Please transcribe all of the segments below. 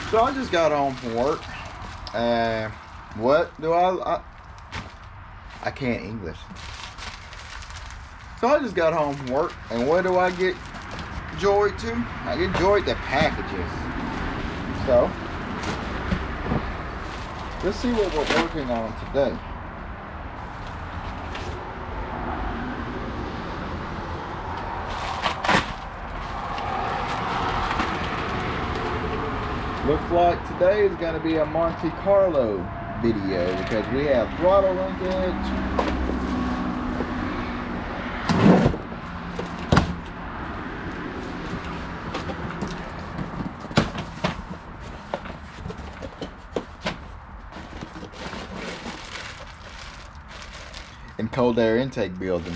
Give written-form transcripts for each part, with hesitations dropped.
So I just got home from work, and what do I can't English. So I just got home from work, and what do I get joy to? I get joy to packages. So let's see what we're working on today. Looks like today is going to be a Monte Carlo video because we have throttle linkage, and cold air intake building.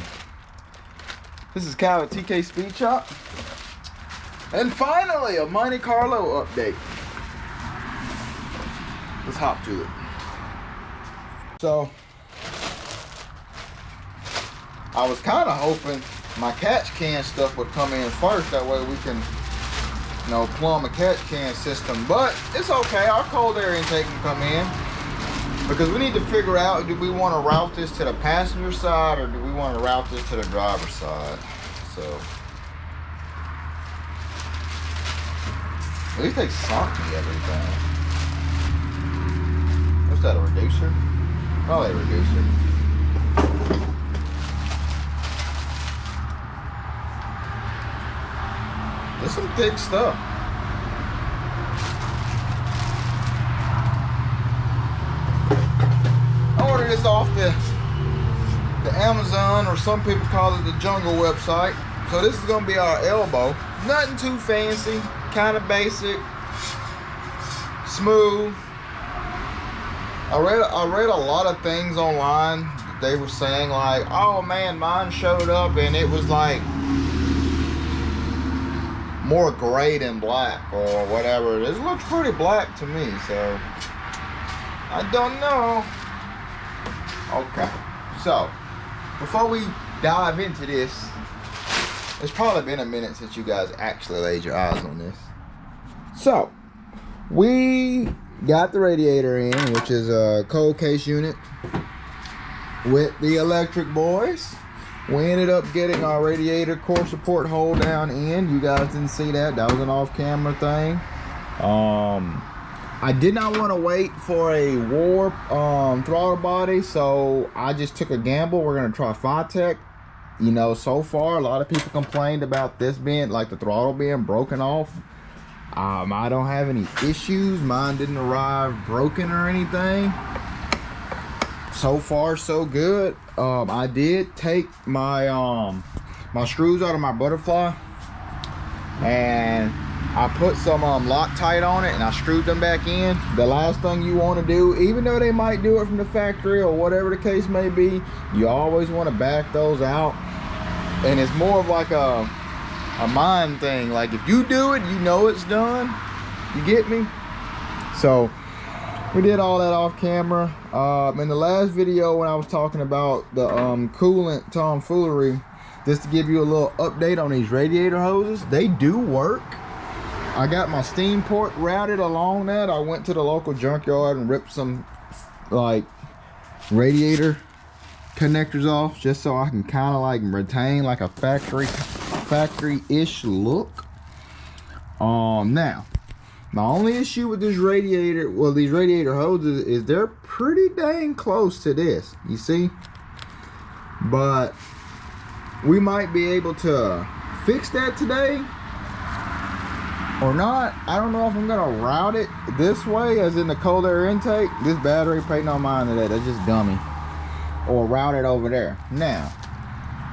This is Kyle at TK Speed Shop, and finally a Monte Carlo update. Let's hop to it. So I was kind of hoping my catch can stuff would come in first, that way we can, you know, plumb a catch can system. But it's okay, our cold air intake can come in, because we need to figure out, do we want to route this to the passenger side or do we want to route this to the driver's side? So at least they sunk me everything. What's that, a reducer? Probably a reducer. There's some thick stuff. I ordered this off the Amazon, or some people call it the Jungle website. So this is going to be our elbow. Nothing too fancy, kind of basic, smooth. I read a lot of things online. They were saying like, oh man, mine showed up and it was like more gray than black or whatever. This looks pretty black to me, so I don't know. Okay, so before we dive into this, it's probably been a minute since you guys actually laid your eyes on this. So we got the radiator in, which is a cold case unit with the electric boys. We ended up getting our radiator core support hold down in. You guys didn't see that. That was an off-camera thing. I did not want to wait for a warp throttle body, so I just took a gamble. We're going to try Phytech. You know, so far, a lot of people complained about this being, like the throttle being broken off. I don't have any issues. Mine didn't arrive broken or anything. So far, so good. I did take my my screws out of my butterfly, and I put some Loctite on it, and I screwed them back in. The last thing you want to do, even though they might do it from the factory or whatever the case may be, you always want to back those out. And it's more of like a mind thing. Like if you do it, you know it's done. You get me? So we did all that off camera. In the last video when I was talking about the coolant tomfoolery, just to give you a little update on these radiator hoses, they do work. I got my steam port routed along that. I went to the local junkyard and ripped some like radiator connectors off, just so I can kind of like retain like a factory-ish look. Now my only issue with this radiator, well, these radiator hoses, is they're pretty dang close to this, you see. But we might be able to fix that today or not. I don't know if I'm gonna route it this way, as in the cold air intake. This battery paid no mind to that, that's just dummy. Or route it over there. Now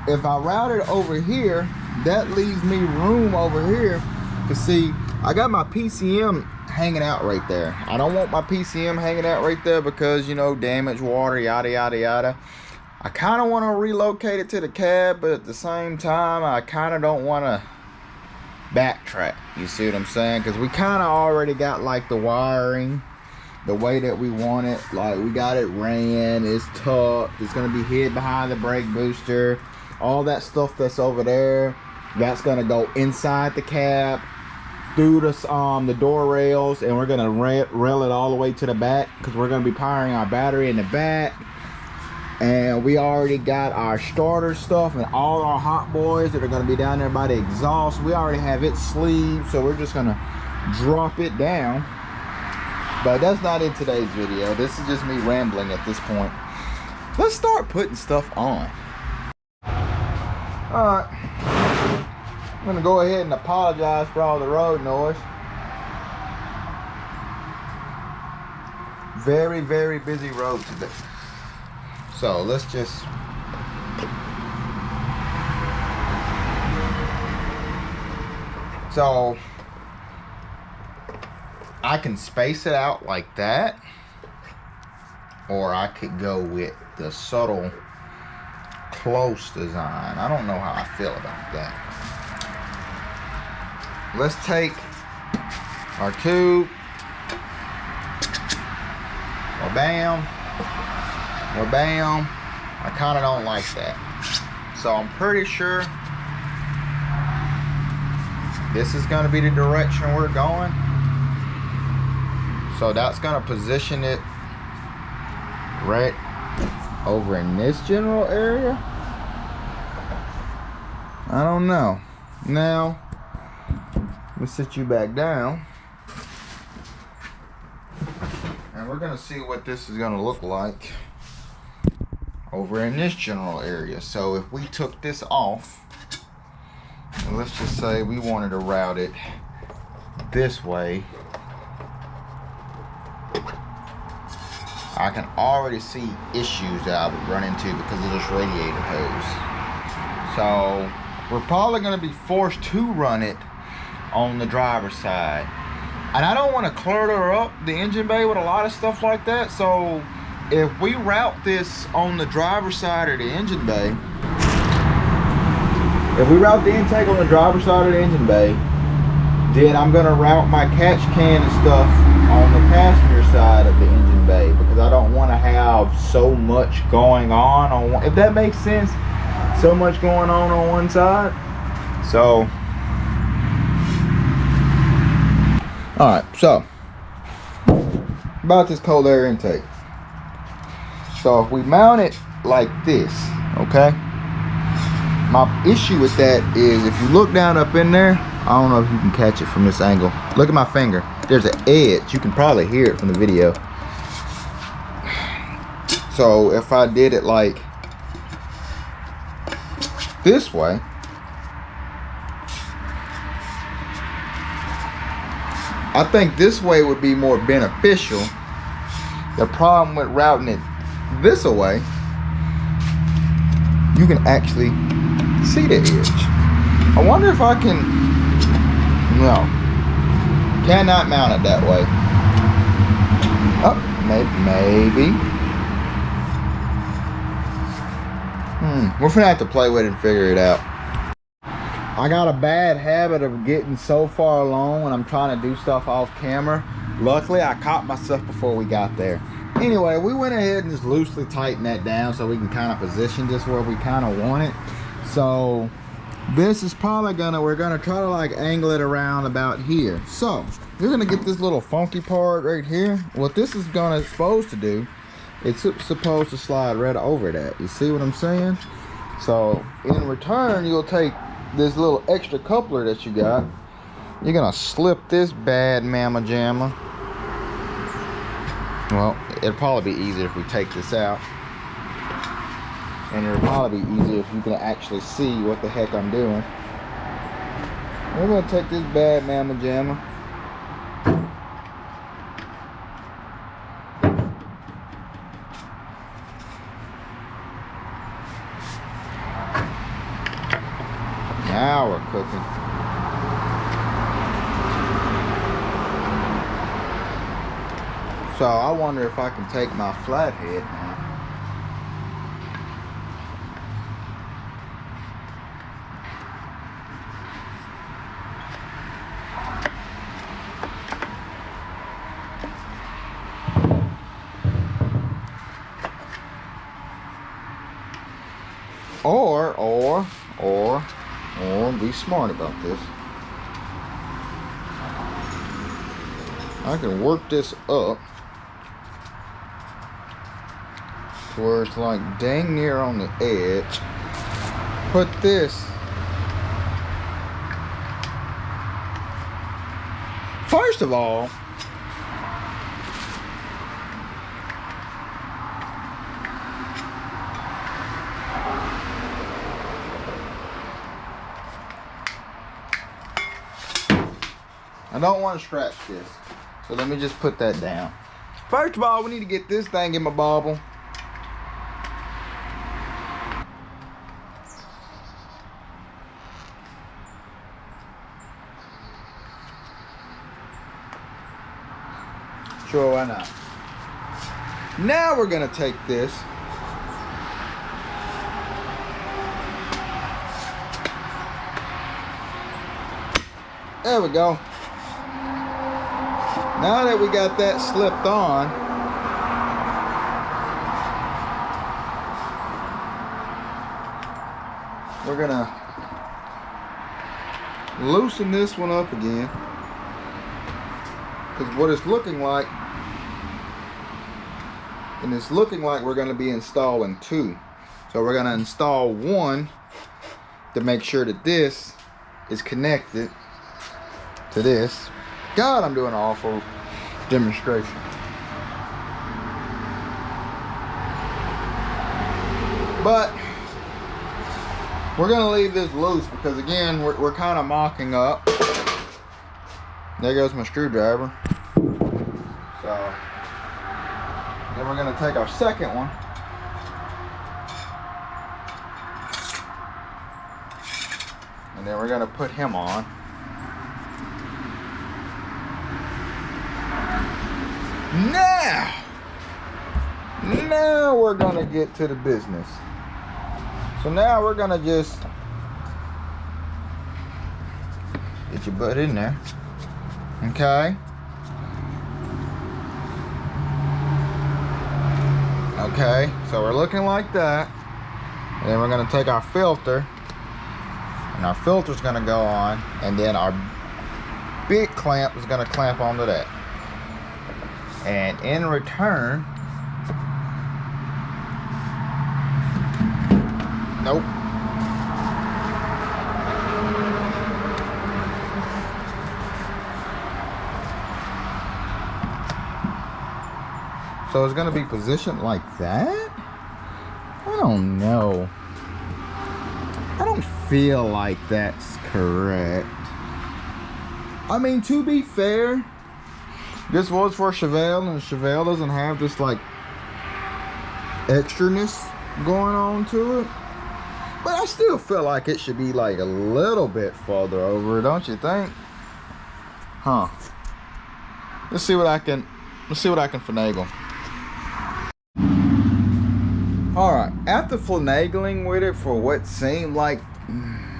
if I route it over here, that leaves me room over here to see. I got my PCM hanging out right there. I don't want my PCM hanging out right there because, you know, damaged water, yada yada yada. I kind of want to relocate it to the cab, but at the same time I kind of don't want to backtrack, you see what I'm saying? Because we kind of already got like the wiring the way that we want it. Like we got it ran, it's tucked, it's going to be hid behind the brake booster, all that stuff that's over there, that's going to go inside the cab. through the door rails, and we're gonna rail it all the way to the back because we're gonna be powering our battery in the back. And we already got our starter stuff and all our hot boys that are gonna be down there by the exhaust. We already have it sleeved, so we're just gonna drop it down. But that's not in today's video. This is just me rambling at this point. Let's start putting stuff on. Alright, I'm gonna go ahead and apologize for all the road noise. Very, very busy road today. So let's just I can space it out like that, or I could go with the subtle close design. I don't know how I feel about that. Let's take our tube, or bam, or bam. I kind of don't like that. So I'm pretty sure this is going to be the direction we're going. So that's going to position it right over in this general area. I don't know. Now, let me sit you back down. And we're going to see what this is going to look like over in this general area. So if we took this off, and let's just say we wanted to route it this way, I can already see issues that I would run into because of this radiator hose. So we're probably going to be forced to run it on the driver's side. And I don't want to clutter up the engine bay with a lot of stuff like that. So if we route this on the driver's side of the engine bay, if we route the intake on the driver's side of the engine bay, then I'm going to route my catch can and stuff on the passenger side of the engine bay, because I don't want to have so much going on one, if that makes sense, so much going on one side. So alright, so about this cold air intake. So if we mount it like this, okay, my issue with that is if you look down up in there, I don't know if you can catch it from this angle. Look at my finger. There's an edge. You can probably hear it from the video. So if I did it like this way, I think this way would be more beneficial. The problem with routing it this way, you can actually see the edge. I wonder if I can. No, cannot mount it that way. Oh, maybe. We're gonna have to play with it and figure it out. I got a bad habit of getting so far along when I'm trying to do stuff off camera. Luckily, I caught myself before we got there. Anyway, we went ahead and just loosely tightened that down so we can kind of position this where we kind of want it. So this is probably we're gonna try to like angle it around about here. So you're gonna get this little funky part right here. What this is supposed to do, it's supposed to slide right over that. You see what I'm saying? So in return, you'll take this little extra coupler that you got. You're gonna slip this bad mamma jamma. Well, it'll probably be easier if we take this out. And it'll probably be easier if you can actually see what the heck I'm doing. We're gonna take this bad mamma jamma. Now we're cooking. So I wonder if I can take my flathead now. Or be smart about this. I can work this up to where it's like dang near on the edge. Put this. First of all, I don't want to scratch this, so let me just put that down. First of all, we need to get this thing in my bobble. Sure, why not? Now we're gonna take this. There we go. Now that we got that slipped on, we're gonna loosen this one up again. Because what it's looking like, and it's looking like we're gonna be installing two. So we're gonna install one to make sure that this is connected to this. God, I'm doing an awful demonstration. But we're gonna leave this loose because again, we're kind of mocking up. There goes my screwdriver. So then we're gonna take our second one. And then we're gonna put him on. Now we're gonna get to the business. So now we're gonna just get your butt in there. Okay. Okay, so we're looking like that. And then we're gonna take our filter, and our filter's gonna go on, and then our big clamp is gonna clamp onto that. And in return, nope. So it's gonna be positioned like that? I don't know. I don't feel like that's correct. I mean, to be fair, this was for Chevelle, and Chevelle doesn't have this like extraness going on to it. But I still feel like it should be like a little bit further over, don't you think? Huh. Let's see what I can finagle. Alright, after finagling with it for what seemed like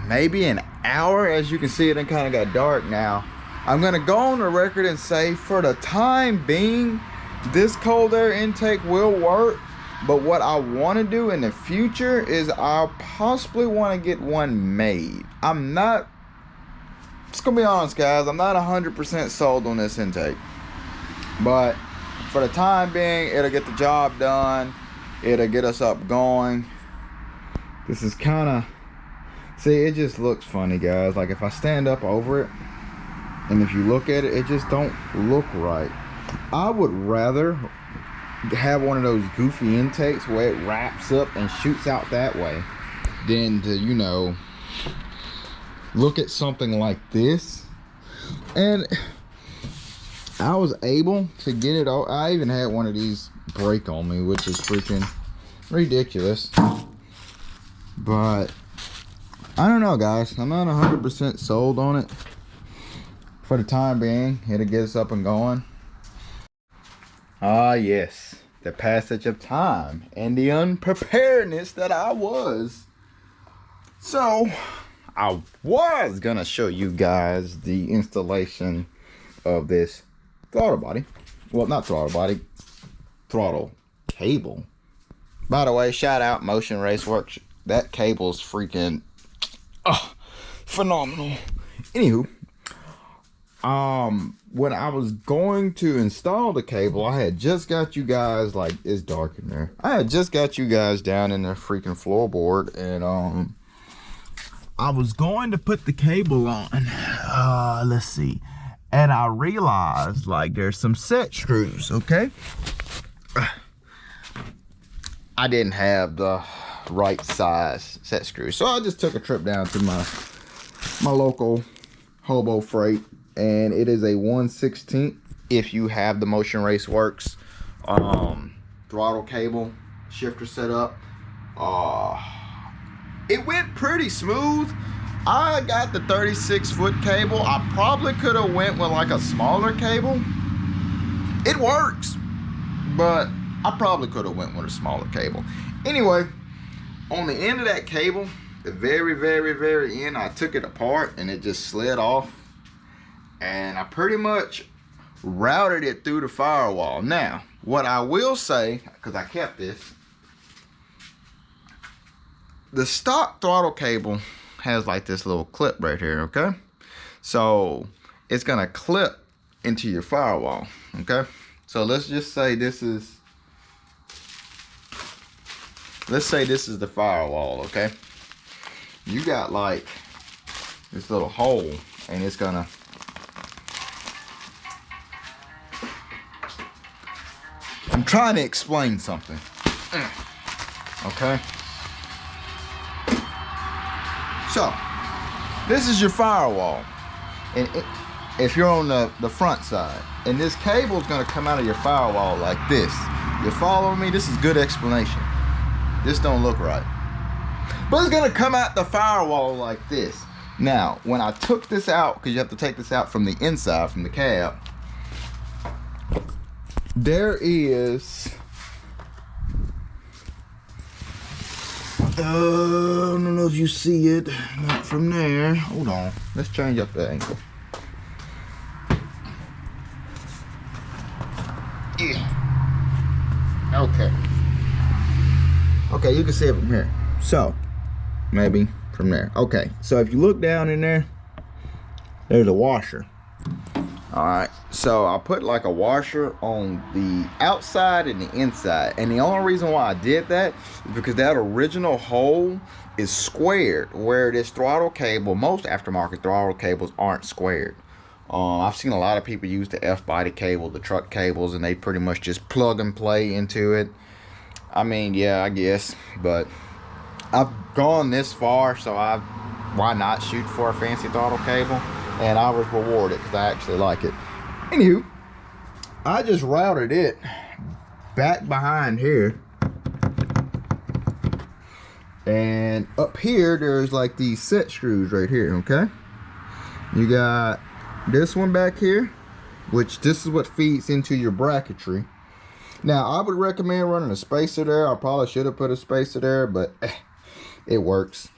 maybe an hour, as you can see it done kind of got dark now, I'm gonna go on the record and say for the time being, this cold air intake will work. But what I want to do in the future is I'll possibly want to get one made. I'm not, just gonna be honest guys, I'm not 100% sold on this intake. But for the time being, it'll get the job done. It'll get us up going. This is kind of, see, it just looks funny guys. Like if I stand up over it, and if you look at it, it just don't look right. I would rather have one of those goofy intakes where it wraps up and shoots out that way than to, you know, look at something like this. And I was able to get it all. I even had one of these break on me, which is freaking ridiculous. But I don't know guys, I'm not 100% sold on it. For the time being, it'll get us up and going. Ah yes, the passage of time and the unpreparedness that I was. So I was gonna show you guys the installation of this throttle body. Well, not throttle body, throttle cable. By the way, shout out Motion Raceworks. That cable's freaking phenomenal. Anywho, when I was going to install the cable, I had just got you guys, like, it's dark in there. I had just got you guys down in the freaking floorboard, and I was going to put the cable on. Let's see. And I realized, like, there's some set screws, okay? I didn't have the right size set screws, so I just took a trip down to my local Hobo Freight, and it is a 1/16 if you have the Motion Raceworks throttle cable shifter set up. It went pretty smooth. I got the 36-foot cable. I probably could have went with like a smaller cable. It works, but I probably could have went with a smaller cable. Anyway, on the end of that cable, the very, very, very end, I took it apart and it just slid off. And I pretty much routed it through the firewall. Now, what I will say, because I kept this, the stock throttle cable has like this little clip right here, okay? So it's gonna clip into your firewall, okay? So let's just say this is, let's say this is the firewall, okay? You got like this little hole, and it's gonna, I'm trying to explain something, okay? So, this is your firewall, and if you're on the front side, and this cable is going to come out of your firewall like this. You following me? This is good explanation. This don't look right, but it's going to come out the firewall like this. Now, when I took this out, because you have to take this out from the inside, from the cab, there is, I don't know if you see it, not from there. Hold on, let's change up the angle. Yeah. Okay. Okay, you can see it from here. So, maybe from there. Okay, so if you look down in there, there's a washer. All right, so I put like a washer on the outside and the inside, and the only reason why I did that is because that original hole is squared, where this throttle cable, most aftermarket throttle cables aren't squared. I've seen a lot of people use the F-body cable, the truck cables, and they pretty much just plug and play into it. I mean, yeah, I guess, but I've gone this far, so why not shoot for a fancy throttle cable? And I was rewarded because I actually like it. Anywho, I just routed it back behind here. And up here, there's like these set screws right here, okay? You got this one back here, which this is what feeds into your bracketry. Now, I would recommend running a spacer there. I probably should have put a spacer there, but it works.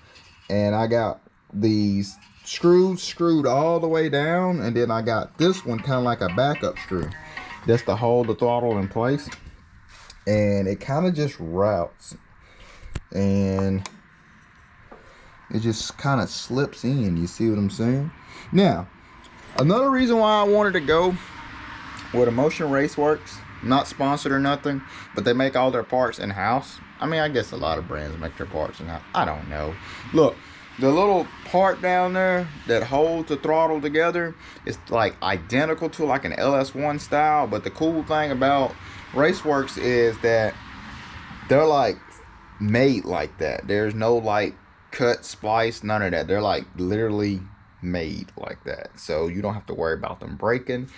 And I got these screws screwed all the way down, and then I got this one kind of like a backup screw just to hold the throttle in place, and it kind of just routes and it just kind of slips in. You see what I'm saying? Now, another reason why I wanted to go with a Motion Raceworks, not sponsored or nothing, but they make all their parts in-house. I mean, I guess a lot of brands make their parts in-house. I don't know. Look, the little part down there that holds the throttle together is like identical to like an LS1 style, but the cool thing about Raceworks is that they're like made like that. There's no like cut, splice, none of that. They're like literally made like that, so you don't have to worry about them breaking.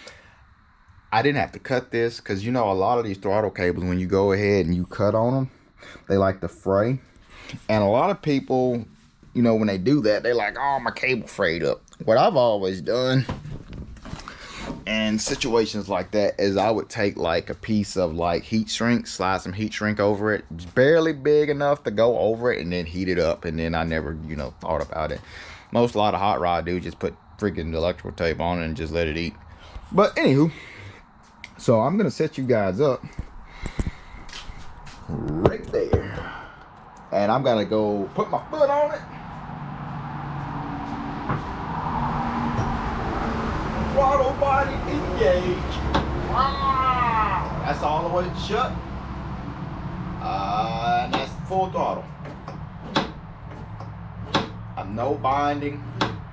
I didn't have to cut this because, you know, a lot of these throttle cables, when you go ahead and you cut on them, they like to fray. And a lot of people, you know, when they do that, they're like, oh, my cable frayed up. What I've always done in situations like that is I would take like a piece of like heat shrink, slide some heat shrink over it, just barely big enough to go over it, and then heat it up. And then I never, you know, thought about it. A lot of hot rod dudes just put freaking electrical tape on it and just let it eat. But anywho, so I'm gonna set you guys up right there, and I'm gonna go put my foot on it. throttle body engage. That's all the way shut. And that's full throttle. No binding.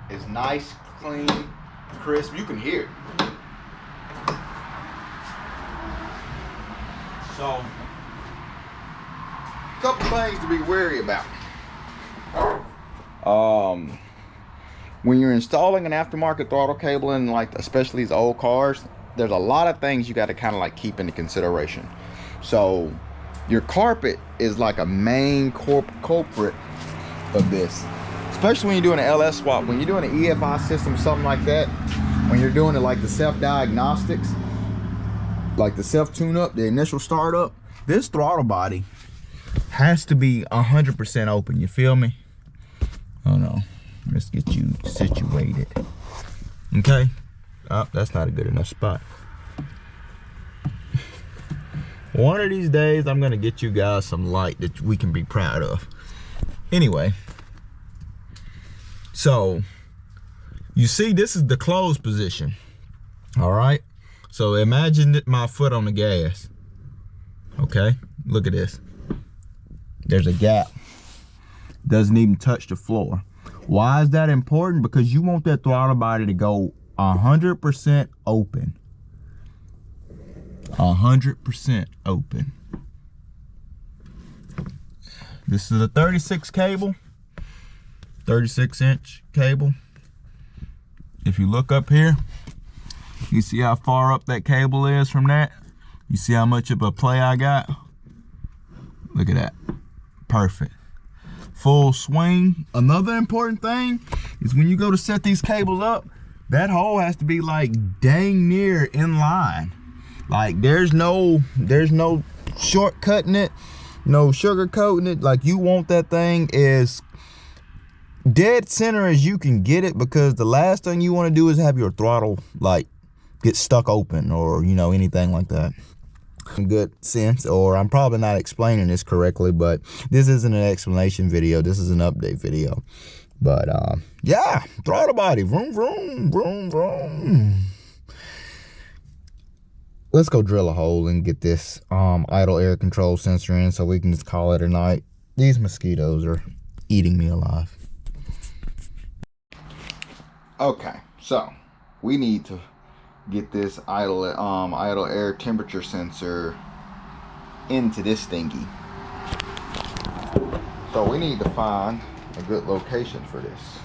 It's nice, clean, crisp. You can hear it. So, a couple things to be wary about. When you're installing an aftermarket throttle cable in, like, especially these old cars, there's a lot of things you got to kind of like keep into consideration. So your carpet is like a main culprit of this, especially when you're doing an LS swap. When you're doing an EFI system, something like that, when you're doing it like the self-diagnostics, like the self-tune-up, the initial startup, this throttle body has to be 100% open. You feel me? Oh no, let's get you situated. Okay. Oh, that's not a good enough spot. One of these days, I'm gonna get you guys some light that we can be proud of. Anyway, so you see, this is the closed position. All right. So imagine my foot on the gas. Okay, look at this. There's a gap. Doesn't even touch the floor. Why is that important? Because you want that throttle body to go 100% open. 100% open. This is a 36 cable, 36-inch cable. If you look up here, you see how far up that cable is from that? You see how much of a play I got? Look at that. Perfect. Full swing. Another important thing is when you go to set these cables up, that hole has to be like dang near in line. Like there's no shortcutting it, no sugarcoating it. Like you want that thing as dead center as you can get it, because the last thing you want to do is have your throttle like get stuck open or, you know, anything like that. Good sense, or I'm probably not explaining this correctly, but this isn't an explanation video. This is an update video. But yeah, throttle body, vroom, vroom, vroom, vroom. Let's go drill a hole and get this idle air control sensor in so we can just call it a night. These mosquitoes are eating me alive. Okay, so we need to get this idle air temperature sensor into this thingy. So we need to find a good location for this.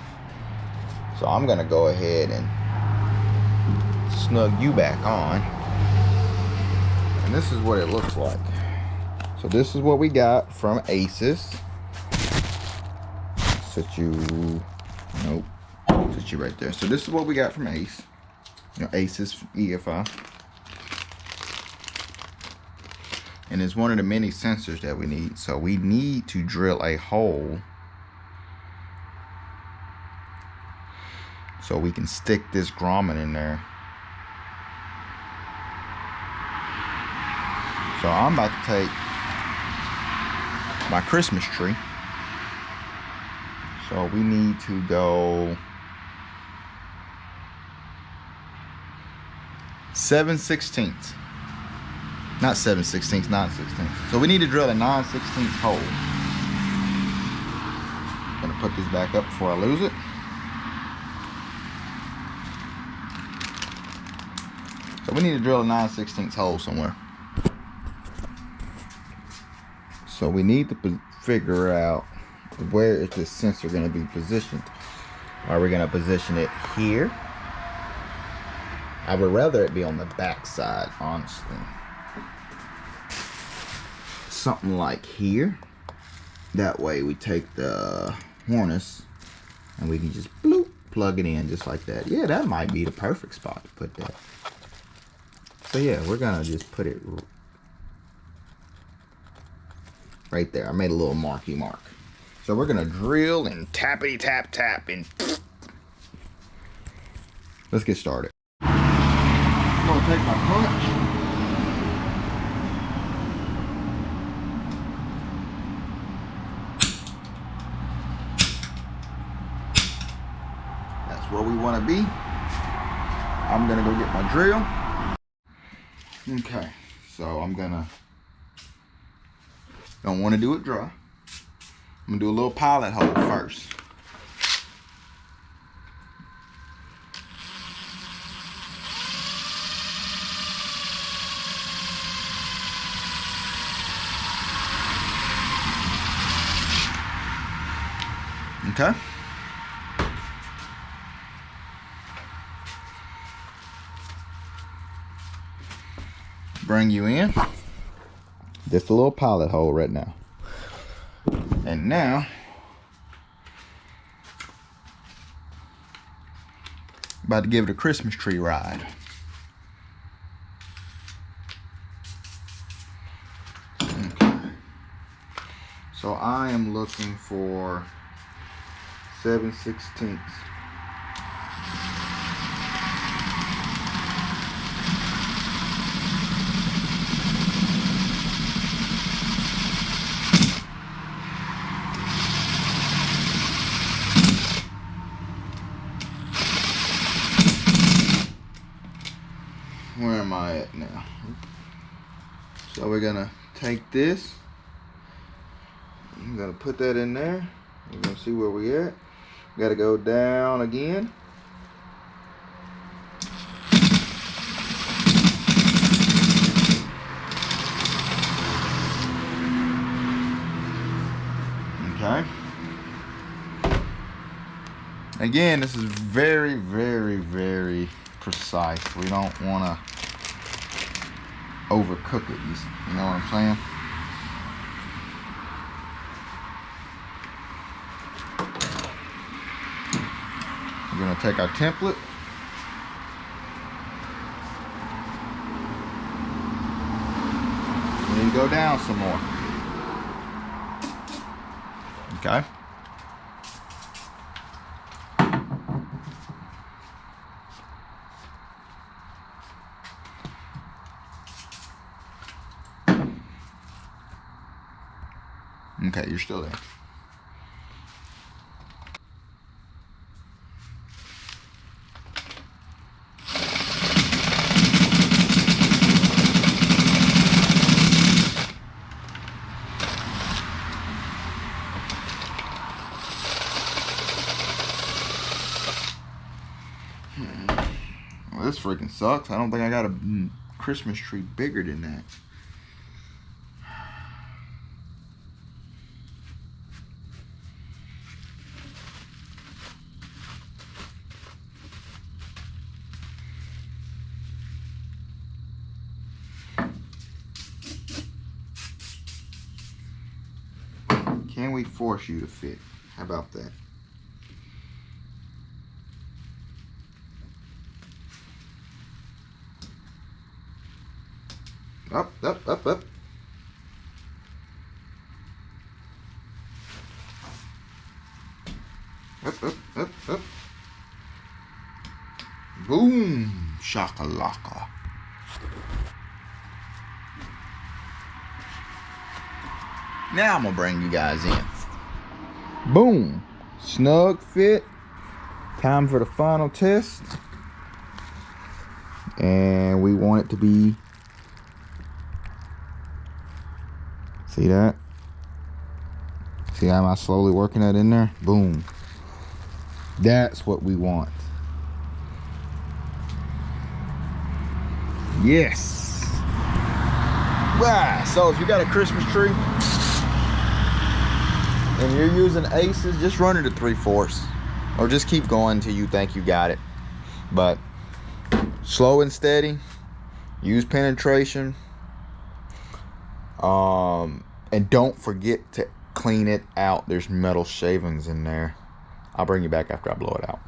So I'm gonna go ahead and snug you back on. And this is what it looks like. So this is what we got from Aces. Set you, nope, set you right there. So this is what we got from Ace. You know, Aces EFI. And it's one of the many sensors that we need. So we need to drill a hole so we can stick this grommet in there. So I'm about to take my Christmas tree. So we need to go 7/16. Not 7/16, 9/16. So we need to drill a 9/16 hole. I'm gonna put this back up before I lose it. So we need to drill a 9/16 hole somewhere. So we need to figure out where is this sensor going to be positioned. Are we going to position it here? I would rather it be on the back side, honestly. Something like here. That way we take the harness and we can just bloop, plug it in just like that. Yeah, that might be the perfect spot to put that. So yeah, we're going to just put it right there. I made a little marky mark. So we're gonna drill and tappity tap tap and let's get started. I'm gonna take my punch. That's where we want to be. I'm gonna go get my drill. Okay, so don't want to do it dry. I'm gonna do a little pilot hole first. Okay. Bring you in. Just a little pilot hole right now. And now, about to give it a Christmas tree ride. Okay. So I am looking for 7/16. Where am I at now? So we're gonna take this. I'm gonna put that in there. We're gonna see where we at. Gotta go down again. Okay. Again, this is very, very, very precise. We don't want to overcook it. You know what I'm saying? We're going to take our template. We need to go down some more. Okay. Okay, you're still there. Well, this freaking sucks. I don't think I got a Christmas tree bigger than that. Can we force you to fit? How about that? Up, up, up, up. Up, up, up, up. Boom, shakalaka. Now I'm gonna bring you guys in. Boom, snug fit. Time for the final test. And we want it to be, see that? See how am I slowly working that in there? Boom. That's what we want. Yes. Wow. So if you got a Christmas tree and you're using aces, just run it at 3/4 or just keep going until you think you got it. But slow and steady, use penetration, and don't forget to clean it out. There's metal shavings in there. I'll bring you back after I blow it out.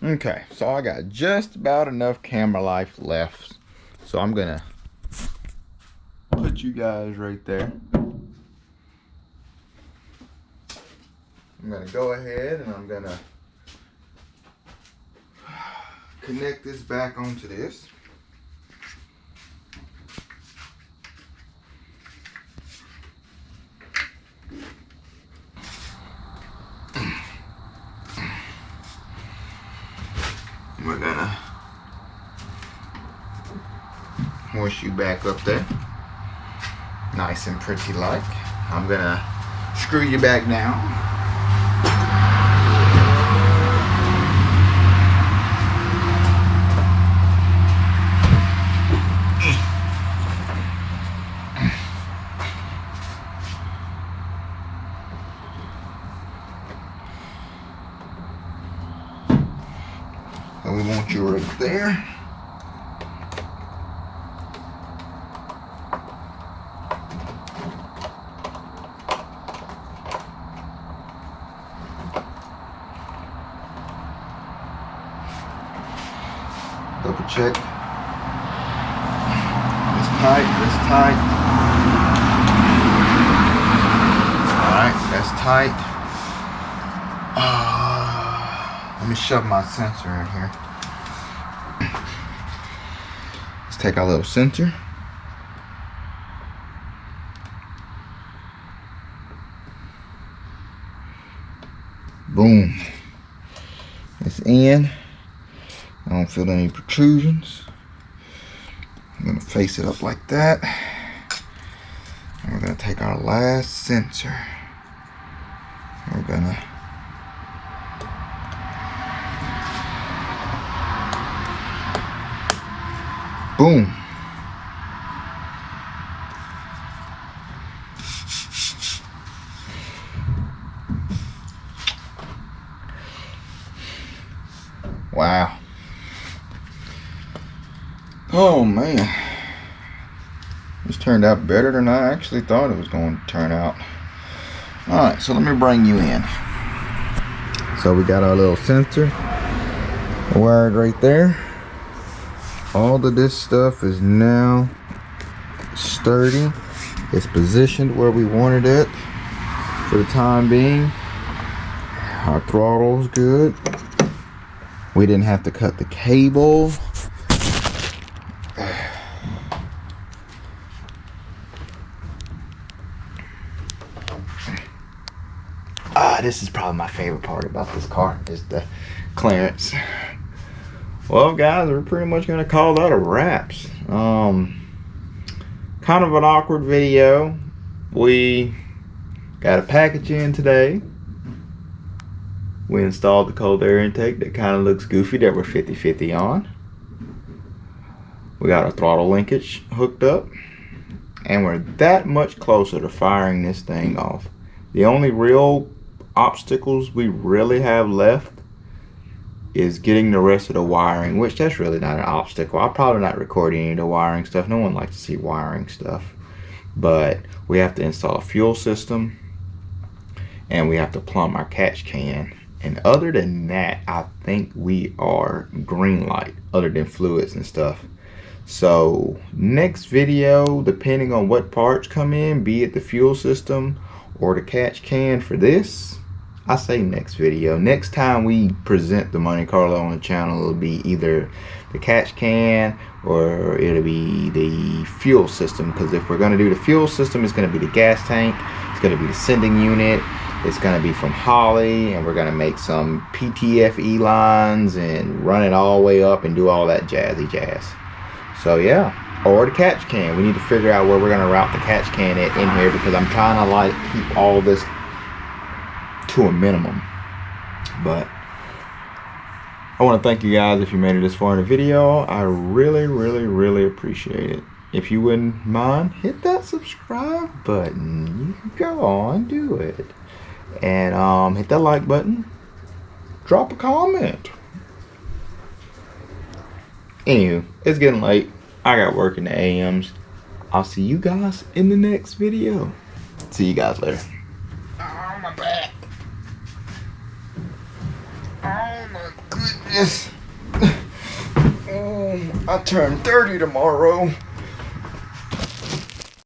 Okay, so I got just about enough camera life left, so I'm gonna put you guys right there. I'm gonna go ahead and I'm gonna connect this back onto this. We're gonna horseshoe back up there. Nice and pretty like. I'm gonna screw you back down. So we want you right there. Double check. This tight, this tight. Alright, that's tight. Let me shove my sensor in here. Let's take our little sensor. Boom. It's in. I don't feel any protrusions. I'm gonna face it up like that. And we're gonna take our last sensor. We're gonna boom. Wow. Oh man, this turned out better than I actually thought it was going to turn out. Alright, so let me bring you in. So we got our little sensor wired right there. All of this stuff is now sturdy. It's positioned where we wanted it for the time being. Our throttle's good. We didn't have to cut the cable. This is probably my favorite part about this car is the clearance. Well guys, we're pretty much gonna call that a wraps. Kind of an awkward video. We got a package in today. We installed the cold air intake that kind of looks goofy that we're 50-50 on. We got our throttle linkage hooked up, and we're that much closer to firing this thing off. The only real obstacles we really have left is getting the rest of the wiring, which that's really not an obstacle. I'll probably not record any of the wiring stuff. No one likes to see wiring stuff. But we have to install a fuel system, and we have to plumb our catch can. And other than that, I think we are green light, other than fluids and stuff. So next video, depending on what parts come in, be it the fuel system or the catch can for this, I say next video. Next time we present the Monte Carlo on the channel, it'll be either the catch can or it'll be the fuel system. Because if we're going to do the fuel system, it's going to be the gas tank, it's going to be the sending unit, it's going to be from Holley, and we're going to make some PTFE lines and run it all the way up and do all that jazzy jazz. So yeah, or the catch can. We need to figure out where we're going to route the catch can in here, because I'm trying to like keep all this to a minimum. But I want to thank you guys if you made it this far in the video. I really appreciate it. If you wouldn't mind, hit that subscribe button. You can go on, do it. And hit that like button. Drop a comment. Anywho, it's getting late. I got work in the AMs. I'll see you guys in the next video. See you guys later. Oh, my back. Oh my goodness. I turn 30 tomorrow.